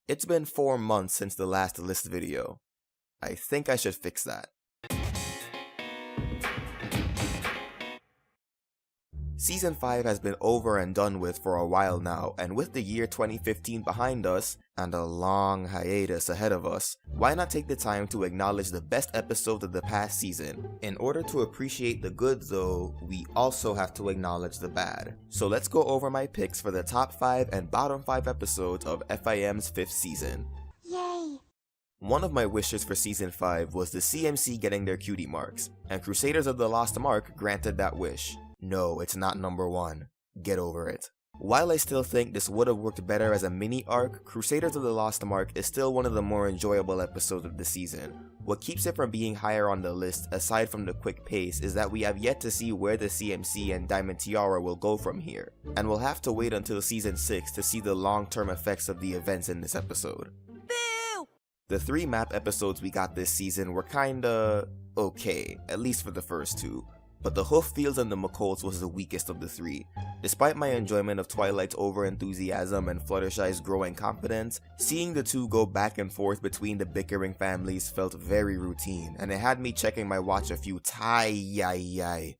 It's been 4 months since the last list video. I think I should fix that. Season 5 has been over and done with for a while now, and with the year 2015 behind us, and a long hiatus ahead of us, why not take the time to acknowledge the best episodes of the past season? In order to appreciate the good though, we also have to acknowledge the bad. So let's go over my picks for the top 5 and bottom 5 episodes of FIM's 5th season. Yay! One of my wishes for Season 5 was the CMC getting their cutie marks, and Crusaders of the Lost Mark granted that wish. No, it's not number 1. Get over it. While I still think this would have worked better as a mini arc, Crusaders of the Lost Mark is still one of the more enjoyable episodes of the season. What keeps it from being higher on the list, aside from the quick pace, is that we have yet to see where the CMC and Diamond Tiara will go from here, and we'll have to wait until Season 6 to see the long-term effects of the events in this episode. Boo! The 3 map episodes we got this season were kinda okay, at least for the first 2. But the Hooffields and the McColls was the weakest of the 3. Despite my enjoyment of Twilight's over-enthusiasm and Fluttershy's growing confidence, seeing the two go back and forth between the bickering families felt very routine, and it had me checking my watch a few times.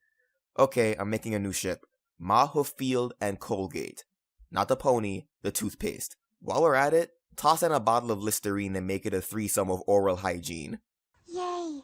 Okay, I'm making a new ship. Ma Hooffield and Colgate. Not the pony, the toothpaste. While we're at it, toss in a bottle of Listerine and make it a threesome of oral hygiene. Yay!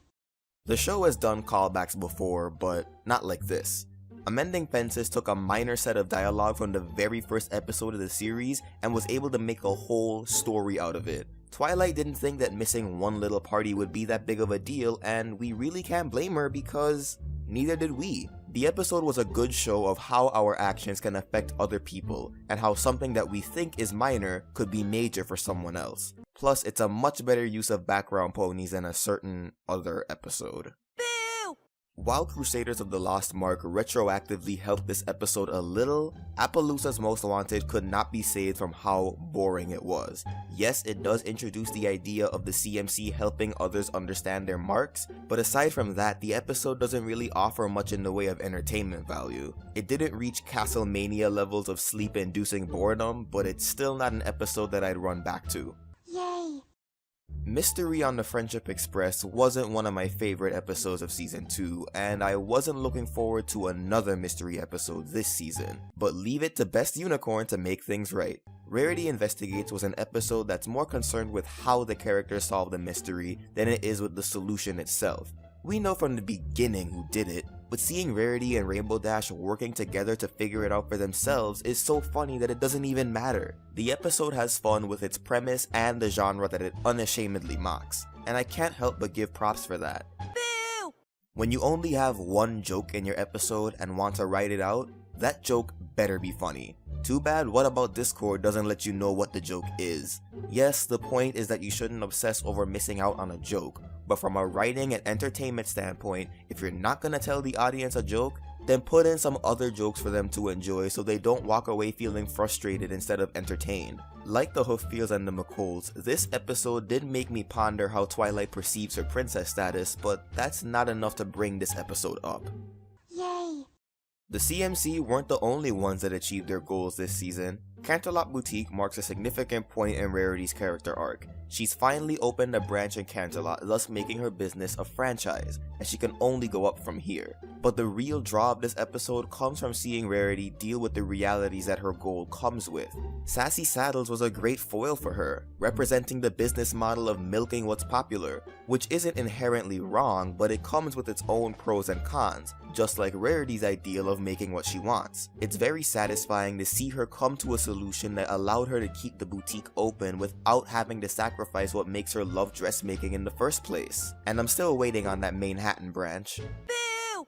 The show has done callbacks before, but not like this. Amending Fences took a minor set of dialogue from the very first episode of the series and was able to make a whole story out of it. Twilight didn't think that missing one little party would be that big of a deal, and we really can't blame her because neither did we. The episode was a good show of how our actions can affect other people, and how something that we think is minor could be major for someone else. Plus, it's a much better use of background ponies than a certain other episode. Boo! While Crusaders of the Lost Mark retroactively helped this episode a little, Appaloosa's Most Wanted could not be saved from how boring it was. Yes, it does introduce the idea of the CMC helping others understand their marks, but aside from that, the episode doesn't really offer much in the way of entertainment value. It didn't reach Castlemania levels of sleep-inducing boredom, but it's still not an episode that I'd run back to. Yay! Mystery on the Friendship Express wasn't one of my favorite episodes of Season 2, and I wasn't looking forward to another mystery episode this season, but leave it to Best Unicorn to make things right. Rarity Investigates was an episode that's more concerned with how the characters solve the mystery than it is with the solution itself. We know from the beginning who did it, but seeing Rarity and Rainbow Dash working together to figure it out for themselves is so funny that it doesn't even matter. The episode has fun with its premise and the genre that it unashamedly mocks, and I can't help but give props for that. Boo! When you only have one joke in your episode and want to write it out, that joke better be funny. Too bad What About Discord doesn't let you know what the joke is. Yes, the point is that you shouldn't obsess over missing out on a joke, but from a writing and entertainment standpoint, if you're not gonna tell the audience a joke, then put in some other jokes for them to enjoy so they don't walk away feeling frustrated instead of entertained. Like the Hooffields and the McColls, this episode did make me ponder how Twilight perceives her princess status, but that's not enough to bring this episode up. Yay! The CMC weren't the only ones that achieved their goals this season. Canterlot Boutique marks a significant point in Rarity's character arc. She's finally opened a branch in Canterlot, thus making her business a franchise, and she can only go up from here. But the real draw of this episode comes from seeing Rarity deal with the realities that her goal comes with. Sassy Saddles was a great foil for her, representing the business model of milking what's popular, which isn't inherently wrong, but it comes with its own pros and cons, just like Rarity's ideal of making what she wants. It's very satisfying to see her come to a solution that allowed her to keep the boutique open without having to sacrifice what makes her love dressmaking in the first place. And I'm still waiting on that Manhattan branch. Boo!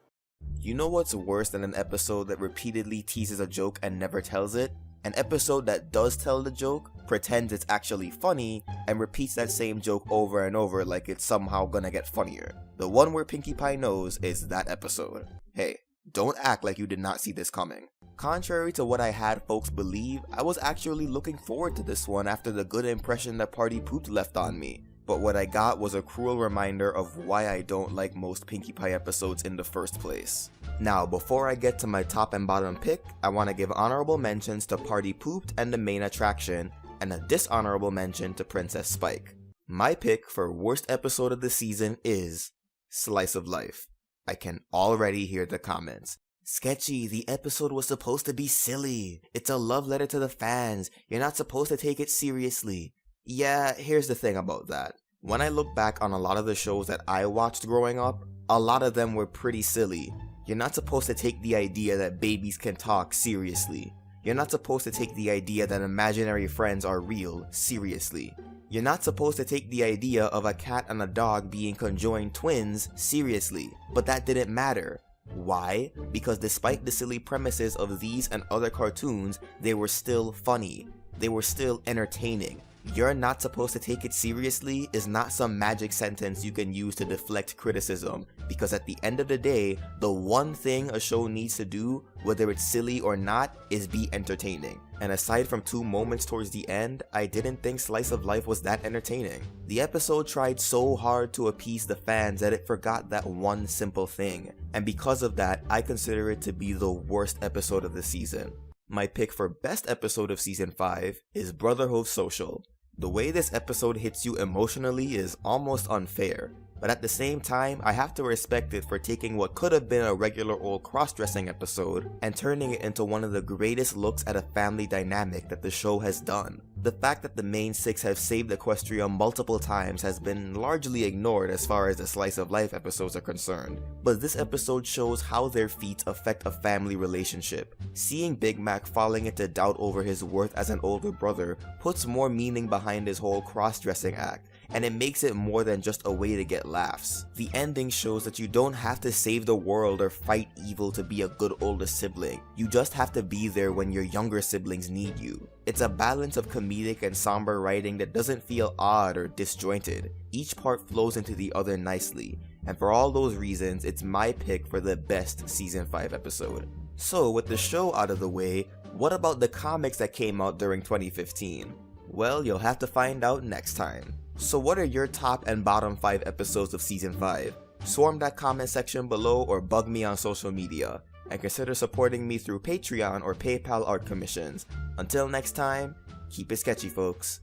You know what's worse than an episode that repeatedly teases a joke and never tells it? An episode that does tell the joke, pretends it's actually funny, and repeats that same joke over and over like it's somehow gonna get funnier. The one where Pinkie Pie knows is that episode. Hey, don't act like you did not see this coming. Contrary to what I had folks believe, I was actually looking forward to this one after the good impression that Party Pooped left on me. But what I got was a cruel reminder of why I don't like most Pinkie Pie episodes in the first place. Now, before I get to my top and bottom pick, I want to give honorable mentions to Party Pooped and the main attraction, and a dishonorable mention to Princess Spike. My pick for worst episode of the season is Slice of Life. I can already hear the comments. Sketchy, the episode was supposed to be silly. It's a love letter to the fans. You're not supposed to take it seriously. Yeah, here's the thing about that. When I look back on a lot of the shows that I watched growing up, a lot of them were pretty silly. You're not supposed to take the idea that babies can talk seriously. You're not supposed to take the idea that imaginary friends are real seriously. You're not supposed to take the idea of a cat and a dog being conjoined twins seriously. But that didn't matter. Why? Because despite the silly premises of these and other cartoons, they were still funny. They were still entertaining. You're not supposed to take it seriously is not some magic sentence you can use to deflect criticism, because at the end of the day, the one thing a show needs to do, whether it's silly or not, is be entertaining. And aside from 2 moments towards the end, I didn't think Slice of Life was that entertaining. The episode tried so hard to appease the fans that it forgot that one simple thing, and because of that, I consider it to be the worst episode of the season. My pick for best episode of season 5 is Brotherhood Social. The way this episode hits you emotionally is almost unfair, but at the same time, I have to respect it for taking what could have been a regular old cross-dressing episode and turning it into one of the greatest looks at a family dynamic that the show has done. The fact that the main 6 have saved Equestria multiple times has been largely ignored as far as the Slice of Life episodes are concerned, but this episode shows how their feats affect a family relationship. Seeing Big Mac falling into doubt over his worth as an older brother puts more meaning behind his whole cross-dressing act, and it makes it more than just a way to get laughs. The ending shows that you don't have to save the world or fight evil to be a good older sibling. You just have to be there when your younger siblings need you. It's a balance of comedic and somber writing that doesn't feel odd or disjointed. Each part flows into the other nicely, and for all those reasons, it's my pick for the best season 5 episode. So with the show out of the way, what about the comics that came out during 2015? Well, you'll have to find out next time. So what are your top and bottom 5 episodes of season 5? Swarm that comment section below or bug me on social media, and consider supporting me through Patreon or PayPal art commissions. Until next time, keep it sketchy, folks.